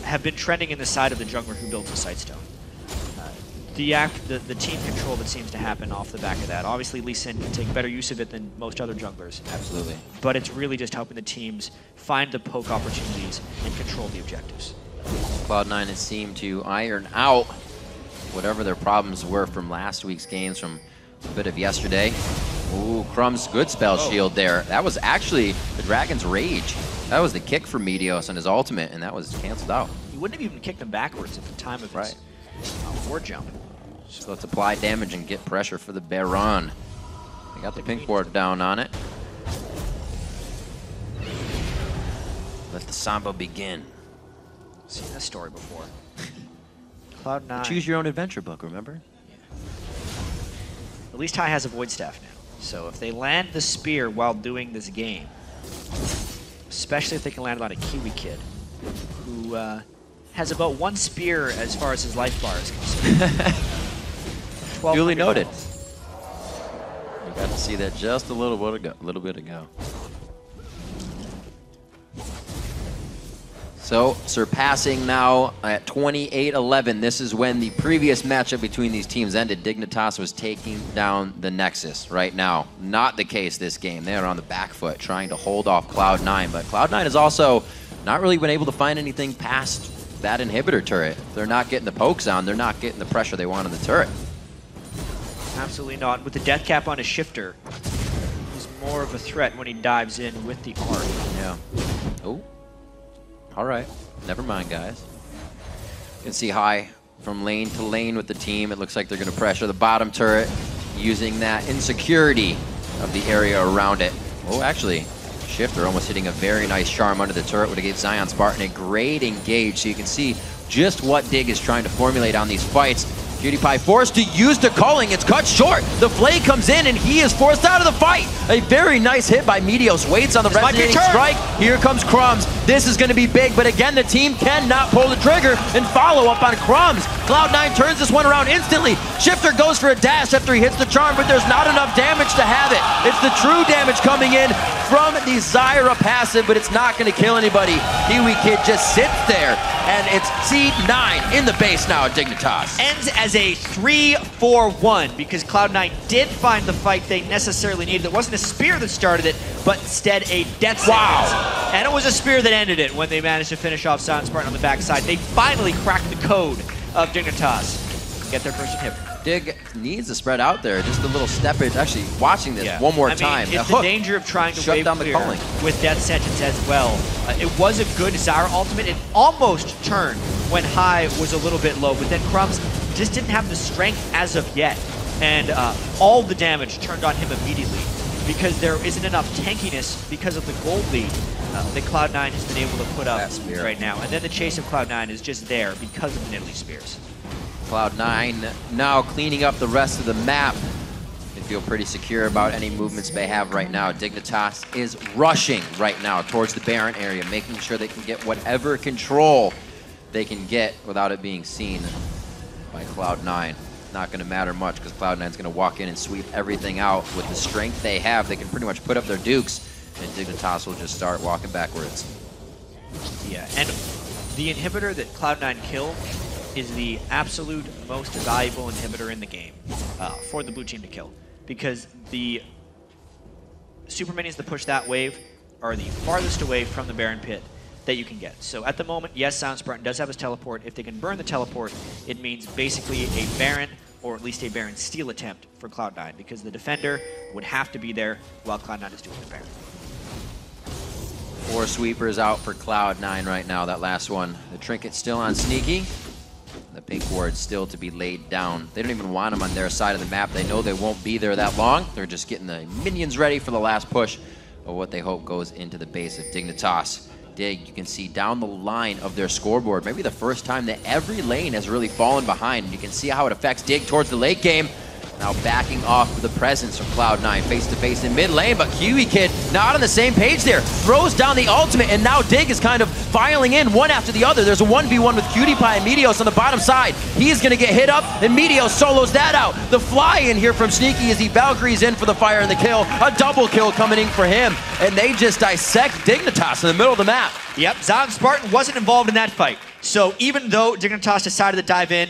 have been trending in the side of the jungler who builds a Sightstone. The team control that seems to happen off the back of that. Obviously, Lee Sin can take better use of it than most other junglers. Absolutely. But it's really just helping the teams find the poke opportunities and control the objectives. Cloud9 has seemed to iron out whatever their problems were from last week's games, from a bit of yesterday. Ooh, Crumbs, good spell shield there. That was actually the Dragon's Rage. That was the kick for Meteos on his ultimate, and that was canceled out. He wouldn't have even kicked him backwards at the time of his ward jump. So let's apply damage and get pressure for the Baron. They got the pink ward down on it. Let the Samba begin. Seen this story before. Cloud9. Choose your own adventure book, remember? Yeah. At least Hai has a Void Staff now. So if they land the spear while doing this game, especially if they can land it on a Kiwi kid, who has about 1 spear as far as his life bar is concerned. Duly noted. You got to see that just a little bit ago. So surpassing now at 28-11. This is when the previous matchup between these teams ended. Dignitas was taking down the Nexus right now. Not the case this game. They are on the back foot trying to hold off Cloud9, but Cloud9 has also not really been able to find anything past that inhibitor turret. They're not getting the pokes on. They're not getting the pressure they want on the turret. Absolutely not. With the death cap on his shifter, he's more of a threat when he dives in with the arc. Yeah. Oh. All right. Never mind, guys. You can see Hai from lane to lane with the team. It looks like they're going to pressure the bottom turret using that insecurity of the area around it. Oh, actually, Shifter almost hitting a very nice charm under the turret would have gave Zion Spartan a great engage. So you can see just what Dig is trying to formulate on these fights. PewDiePie forced to use the culling. It's cut short. The Flay comes in, and he is forced out of the fight. A very nice hit by Meteos. Waits on the resonating strike. Here comes Crumbs. This is going to be big, but again, the team cannot pull the trigger and follow up on Crumbs. Cloud9 turns this one around instantly. Shifter goes for a dash after he hits the charm, but there's not enough damage to have it. It's the true damage coming in from the Zyra passive, but it's not going to kill anybody. Kiwi Kid just sits there, and it's C9 in the base now at Dignitas. Ends as a 3-4-1 because Cloud9 did find the fight they necessarily needed. It wasn't a spear that started it, but instead a death sentence. Wow. And it was a spear that ended it when they managed to finish off Silent Spartan on the backside. They finally cracked the code of Dignitas. Get their first inhibitor. Dig needs to spread out there, just a little steppage. Actually, watching this one more time. It's the danger of trying to wave down the clear culling with Death Sentence as well. It was a good Zyra ultimate. It almost turned when High was a little bit low, but then Crumbs just didn't have the strength as of yet. And all the damage turned on him immediately because there isn't enough tankiness because of the gold lead that Cloud9 has been able to put up right now. And then the chase of Cloud9 is just there because of the Nidalee Spears. Cloud9 now cleaning up the rest of the map. They feel pretty secure about any movements they have right now. Dignitas is rushing right now towards the Baron area, making sure they can get whatever control they can get without it being seen by Cloud9. Not going to matter much because Cloud9 is going to walk in and sweep everything out with the strength they have. They can pretty much put up their dukes, and Dignitas will just start walking backwards. Yeah, and the inhibitor that Cloud9 killed is the absolute most valuable inhibitor in the game for the blue team to kill, because the super minions that push that wave are the farthest away from the Baron pit that you can get. So at the moment, yes, Silent Spartan does have his teleport. If they can burn the teleport, it means basically a Baron, or at least a Baron steal attempt for Cloud9, because the defender would have to be there while Cloud9 is doing the Baron. 4 sweepers out for Cloud9 right now, that last one. The Trinket's still on Sneaky. The pink ward still to be laid down. They don't even want them on their side of the map. They know they won't be there that long. They're just getting the minions ready for the last push of what they hope goes into the base of Dignitas. Dig, you can see down the line of their scoreboard, maybe the first time that every lane has really fallen behind. You can see how it affects Dig towards the late game. Now backing off with the presence of Cloud9 face-to-face in mid lane, but Kiwi Kid not on the same page there. Throws down the ultimate, and now Dig is kind of filing in one after the other. There's a 1v1 with PewDiePie and Meteos on the bottom side. He's going to get hit up, and Meteos solos that out. The fly in here from Sneaky as he Valkyries in for the fire and the kill. A double kill coming in for him, and they just dissect Dignitas in the middle of the map. Yep, Silent Spartan wasn't involved in that fight. So even though Dignitas decided to dive in,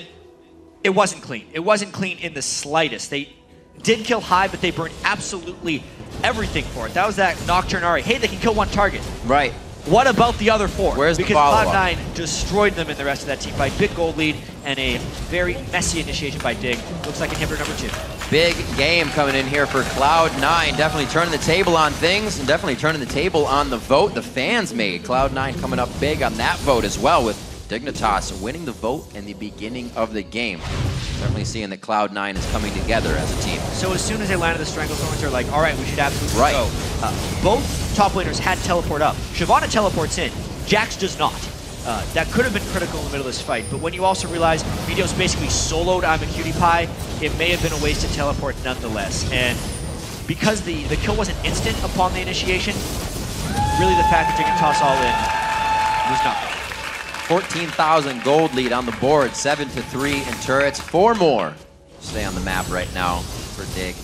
it wasn't clean. It wasn't clean in the slightest. They did kill High, but they burned absolutely everything for it. That was that Nocturne Ari. Hey, they can kill one target. Right. What about the other 4? Where's because the follow-up? Cloud9 destroyed them in the rest of that team fight. Big gold lead and a very messy initiation by Dig. Looks like inhibitor number 2. Big game coming in here for Cloud9. Definitely turning the table on things and definitely turning the table on the vote the fans made. Cloud9 coming up big on that vote as well, with Dignitas winning the vote in the beginning of the game. Certainly seeing that Cloud9 is coming together as a team. So as soon as they landed the Stranglethorns, they're like, all right, we should absolutely go. Both top laners had teleport up. Shyvana teleports in. Jax does not. That could have been critical in the middle of this fight, but when you also realize Meteos basically soloed I'm a PewDiePie, it may have been a wasted teleport nonetheless. And because the kill wasn't instant upon the initiation, really the fact that they can toss all in was nothing. 14,000 gold lead on the board, 7-3 in turrets. 4 more stay on the map right now for Dig.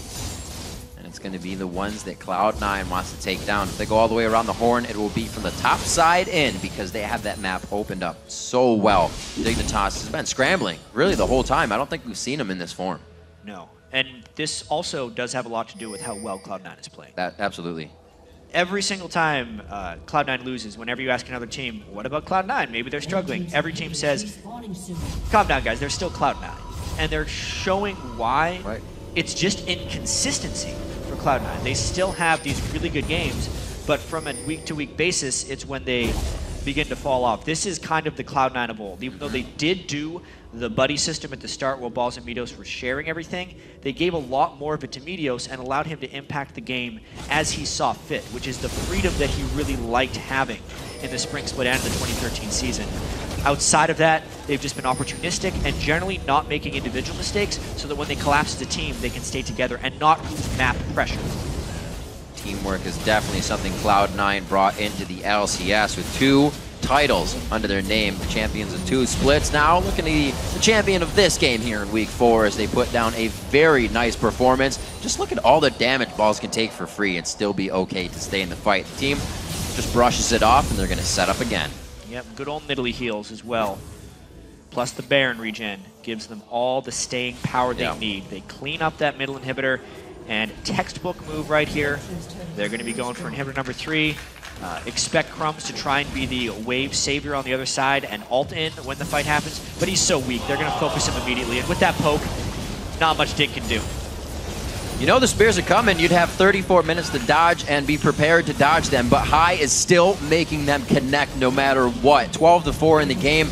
And it's going to be the ones that Cloud9 wants to take down. If they go all the way around the horn, it will be from the top side in, because they have that map opened up so well. Dignitas has been scrambling really the whole time. I don't think we've seen him in this form. No. And this also does have a lot to do with how well Cloud9 is playing. Absolutely. Every single time Cloud9 loses, whenever you ask another team, what about Cloud9? Maybe they're struggling. Every team says, calm down, guys, they're still Cloud9. And they're showing why. Right. It's just inconsistency for Cloud9. They still have these really good games, but from a week-to-week basis, it's when they begin to fall off. This is kind of the Cloud9 of old. Even though they did do the buddy system at the start while Balls and Meteos were sharing everything, they gave a lot more of it to Meteos and allowed him to impact the game as he saw fit, which is the freedom that he really liked having in the spring split and the 2013 season. Outside of that, they've just been opportunistic and generally not making individual mistakes so that when they collapse as a team, they can stay together and not lose map pressure. Teamwork is definitely something Cloud9 brought into the LCS with 2 titles under their name, the champions of 2 splits. Now looking to be the champion of this game here in week 4 as they put down a very nice performance. Just look at all the damage Balls can take for free and still be okay to stay in the fight. The team just brushes it off and they're going to set up again. Yep, good old Nidalee heals as well. Plus the Baron regen gives them all the staying power they need. They clean up that middle inhibitor, and textbook move right here. They're going to be going for inhibitor number 3. Expect Crumbs to try and be the wave savior on the other side and ult in when the fight happens, but he's so weak, they're going to focus him immediately, and with that poke, not much Dig can do. You know the spears are coming. You'd have 34 minutes to dodge and be prepared to dodge them, but High is still making them connect no matter what. 12-4 in the game.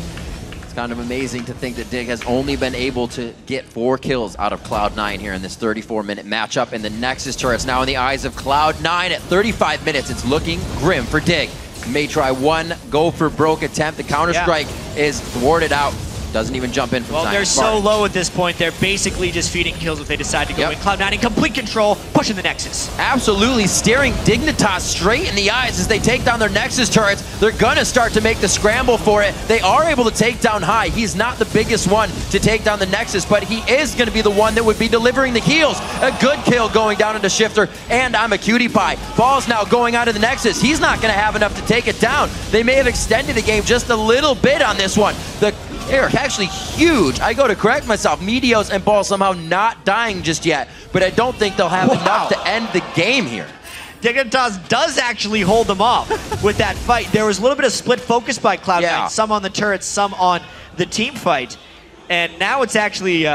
It's kind of amazing to think that Dig has only been able to get 4 kills out of Cloud9 here in this 34-minute matchup, and the Nexus turret's now in the eyes of Cloud9 at 35 minutes. It's looking grim for Dig. May try one go for broke attempt. The counter-strike is thwarted out. Doesn't even jump in from Well, they're so low at this point, they're basically just feeding kills if they decide to go in. Cloud9 in complete control, pushing the Nexus. Absolutely staring Dignitas straight in the eyes as they take down their Nexus turrets. They're gonna start to make the scramble for it. They are able to take down High. He's not the biggest one to take down the Nexus, but he is gonna be the one that would be delivering the heals. A good kill going down into Shifter, and I'm a cutie pie. Ball's now going out of the Nexus. He's not gonna have enough to take it down. They may have extended the game just a little bit on this one. They're actually huge. I go to correct myself. Meteos and Ball somehow not dying just yet, but I don't think they'll have enough to end the game here. Dignitas does actually hold them off with that fight. There was a little bit of split focus by Cloud9, some on the turrets, some on the team fight, and now it's actually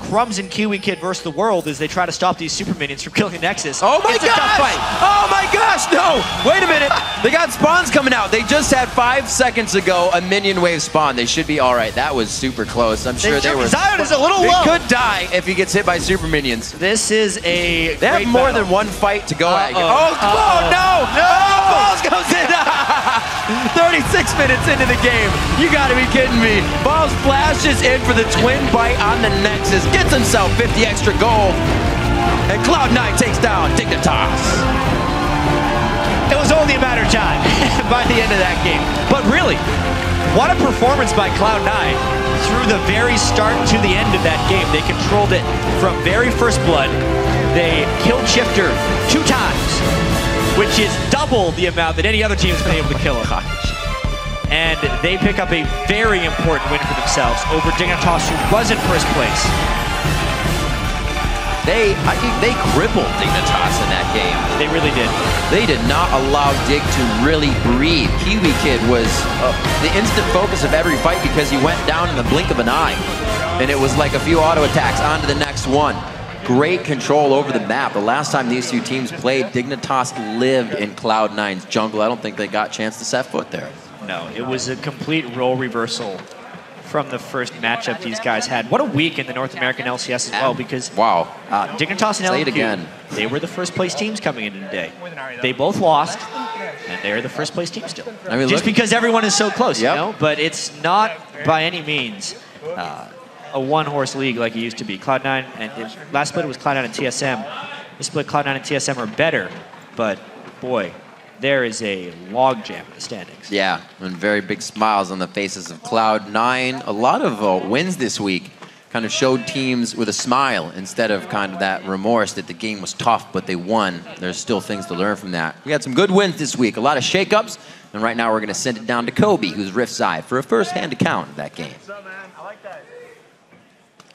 Crumbs and Kiwi Kid versus the world as they try to stop these super minions from killing the Nexus. Oh my gosh! It's a tough fight. Oh my gosh, no! Wait a minute. They got spawns coming out. They just had 5 seconds ago a minion wave spawn. They should be all right. That was super close. I'm sure they were. Zion is a little low. He could die if he gets hit by super minions. This is a They have more than one fight to go at. Oh, no! Balls goes in. 36 minutes into the game. You gotta be kidding me. Balls flashes in for the twin bite on the Nexus. Gets himself 50 extra gold. And Cloud9 takes down Dignitas. It was only a matter of time by the end of that game. But really, what a performance by Cloud9 through the very start to the end of that game. They controlled it from very first blood. They killed Shifter 2 times, which is double the amount that any other team has been able to kill him. And they pick up a very important win for themselves over Dignitas, who was in first place. I think they crippled Dignitas in that game. They really did. They did not allow Dig to really breathe. Kiwi Kid was the instant focus of every fight because he went down in the blink of an eye. And it was like a few auto attacks on to the next one. Great control over the map. The last time these 2 teams played, Dignitas lived in Cloud9's jungle. I don't think they got a chance to set foot there. No, it was a complete role reversal from the first matchup these guys had. What a week in the North American LCS as well, because Dignitas and LQ, they were the first place teams coming into today. They both lost, and they're the first place team still. I mean, just because everyone is so close, you know? But it's not by any means a one-horse league like it used to be. Cloud9, and last split was Cloud9 and TSM. This split, Cloud9 and TSM are better, but boy, there is a logjam in the standings. Yeah, and very big smiles on the faces of Cloud9. A lot of wins this week kind of showed teams with a smile instead of kind of that remorse that the game was tough, but they won. There's still things to learn from that. We had some good wins this week, a lot of shakeups, and right now we're going to send it down to Kobe, who's Rift side, for a first-hand account of that game.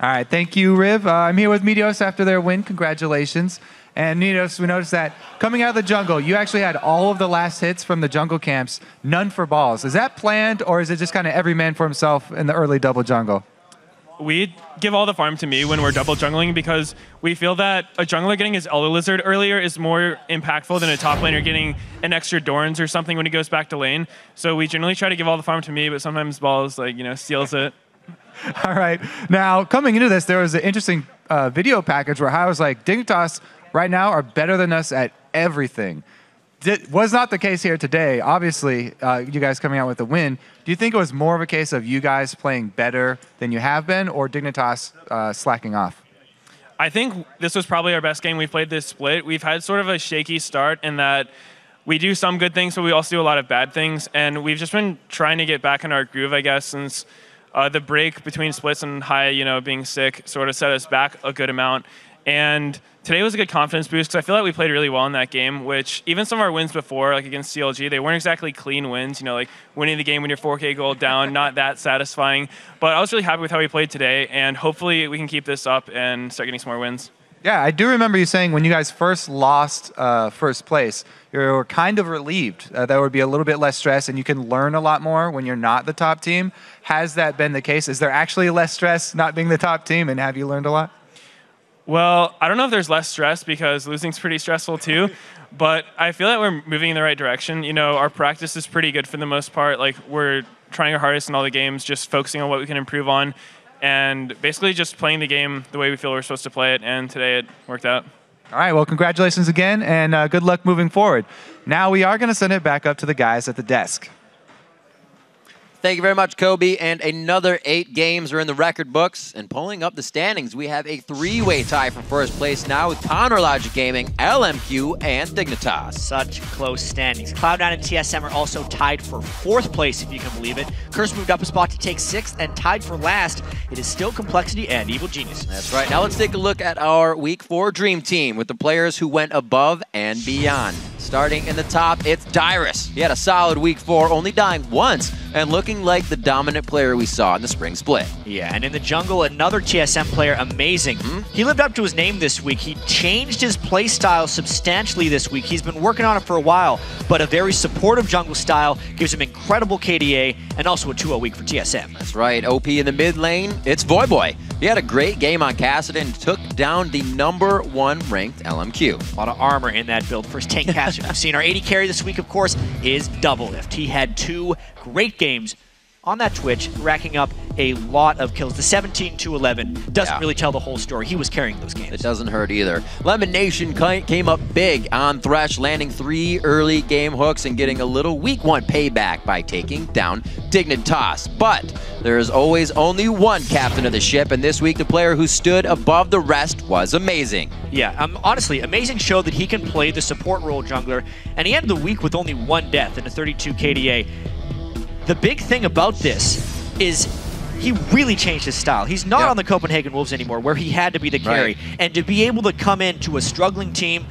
All right, thank you, Riv. I'm here with Meteos after their win. Congratulations. And Meteos, we noticed that coming out of the jungle, you actually had all of the last hits from the jungle camps, none for Balls. Is that planned, or is it just kind of every man for himself in the early double jungle? We give all the farm to me when we're double jungling because we feel that a jungler getting his Elder Lizard earlier is more impactful than a top laner getting an extra Dorns or something when he goes back to lane. So we generally try to give all the farm to me, but sometimes Balls, like, you know, steals it. All right. Now, coming into this, there was an interesting video package where I was like, Dignitas right now are better than us at everything. was not the case here today. Obviously, you guys coming out with the win. Do you think it was more of a case of you guys playing better than you have been, or Dignitas slacking off? I think this was probably our best game we've played this split. We've had sort of a shaky start in that we do some good things, but we also do a lot of bad things. And we've just been trying to get back in our groove, I guess, since the break between splits and High, being sick sort of set us back a good amount. And today was a good confidence boost because I feel like we played really well in that game, which even some of our wins before, like against CLG, they weren't exactly clean wins, like winning the game when you're 4K gold down, not that satisfying. But I was really happy with how we played today, and hopefully we can keep this up and start getting some more wins. Yeah, I do remember you saying when you guys first lost first place, you were kind of relieved. There would be a little bit less stress, and you can learn a lot more when you're not the top team. Has that been the case? Is there actually less stress not being the top team, and have you learned a lot? Well, I don't know if there's less stress because losing's pretty stressful too, but I feel like we're moving in the right direction. Our practice is pretty good for the most part. Like, we're trying our hardest in all the games, just focusing on what we can improve on, and basically just playing the game the way we feel we're supposed to play it, and today it worked out. All right, well, congratulations again, and good luck moving forward. Now we are going to send it back up to the guys at the desk. Thank you very much, Kobe. And another 8 games are in the record books. And pulling up the standings, we have a 3-way tie for first place now with Counter Logic Gaming, LMQ, and Dignitas. Such close standings. Cloud9 and TSM are also tied for 4th place, if you can believe it. Curse moved up a spot to take 6th, and tied for last, it is still Complexity and Evil Genius. That's right. Now let's take a look at our Week 4 Dream Team with the players who went above and beyond. Starting in the top, it's Dyrus. He had a solid Week 4, only dying once, and looking like the dominant player we saw in the spring split. Yeah, and in the jungle, another TSM player, Amazing. He lived up to his name this week. He changed his play style substantially this week. He's been working on it for a while, but a very supportive jungle style gives him incredible KDA and also a 2-0 week for TSM. That's right. OP in the mid lane, it's Voyboy. He had a great game on Kassadin and took down the #1 ranked LMQ. A lot of armor in that build. First tank catcher we've seen. Our AD carry this week, of course, is Doublelift. He had 2 great games on that Twitch, racking up a lot of kills. The 17-11 doesn't really tell the whole story. He was carrying those games. It doesn't hurt either. Lemon Nation came up big on Thresh, landing 3 early game hooks and getting a little Week 1 payback by taking down Dignitas. But there is always only one captain of the ship, and this week the player who stood above the rest was Amazing. Yeah, honestly, Amazing showed that he can play the support role jungler, and he ended the week with only 1 death and a 32 KDA. The big thing about this is he really changed his style. He's not on the Copenhagen Wolves anymore, where he had to be the carry. And to be able to come into a struggling team,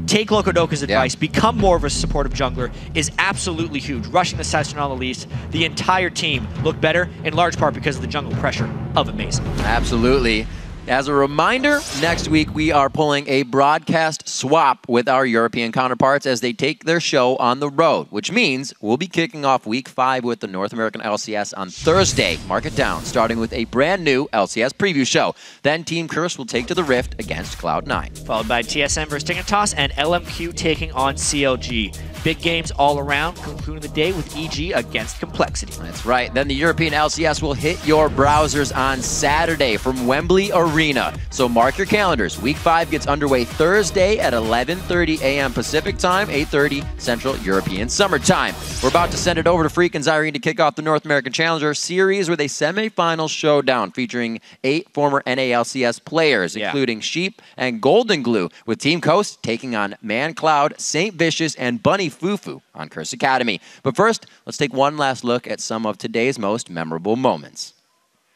take Locodoka's advice, become more of a supportive jungler is absolutely huge. Rushing the Session on the least, the entire team looked better, in large part because of the jungle pressure of Amazing. Absolutely. As a reminder, next week we are pulling a broadcast swap with our European counterparts as they take their show on the road, which means we'll be kicking off Week 5 with the North American LCS on Thursday. Mark it down, starting with a brand new LCS preview show. Then Team Curse will take to the Rift against Cloud9. Followed by TSM versus Dignitas and LMQ taking on CLG. Big games all around, concluding the day with EG against Complexity. That's right. Then the European LCS will hit your browsers on Saturday from Wembley Arena. So mark your calendars. Week 5 gets underway Thursday at 11:30 a.m. Pacific Time, 8:30 Central European Summer Time. We're about to send it over to Freak and Zyrene to kick off the North American Challenger Series with a semifinal showdown featuring 8 former NA LCS players, including Sheep and Golden Glue, with Team Coast taking on Man Cloud, Saint Vicious, and Bunny Fufu on Curse Academy. But first, let's take one last look at some of today's most memorable moments.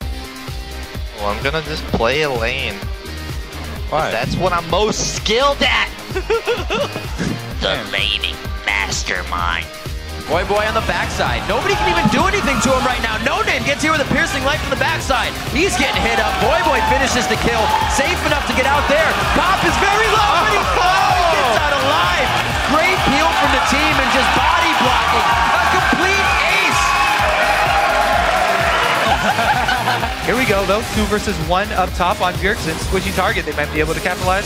Well, I'm gonna just play a lane. Why? That's what I'm most skilled at! The laning mastermind. Voyboy on the backside. Nobody can even do anything to him right now. No Name gets here with a piercing light from the backside. He's getting hit up. Voyboy finishes the kill. Safe enough to get out there. Pop is very low, but he gets out alive. Great peel from the team and just body blocking. A complete ace. Here we go, though. 2 versus 1 up top on Bjergsen. Squishy target. They might be able to capitalize.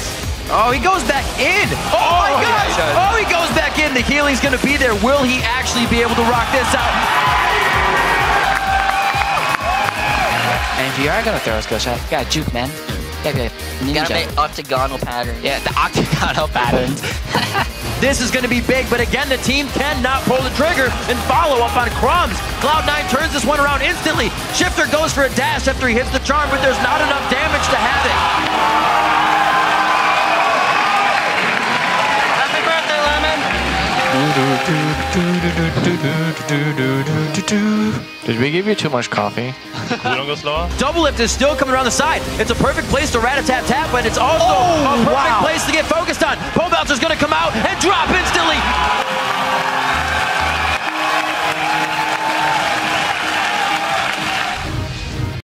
Oh, he goes back in. Oh, my gosh. Yeah, he goes back in. The healing's going to be there. Will he actually be able to rock this out? And if you are going to throw a skill shot, you got to juke, man. You got to make octagonal patterns. Yeah, the octagonal patterns. This is going to be big, but again, the team cannot pull the trigger and follow up on Crumbs. Cloud9 turns this one around instantly. Shifter goes for a dash after he hits the charm, but there's not enough damage to have it. Happy birthday, Lemon! Did we give you too much coffee? You don't go slower? Double lift is still coming around the side. It's a perfect place to rat-a-tap-tap, but it's also a perfect place to get focused on. Pole Bouncer's going to come out and drop instantly.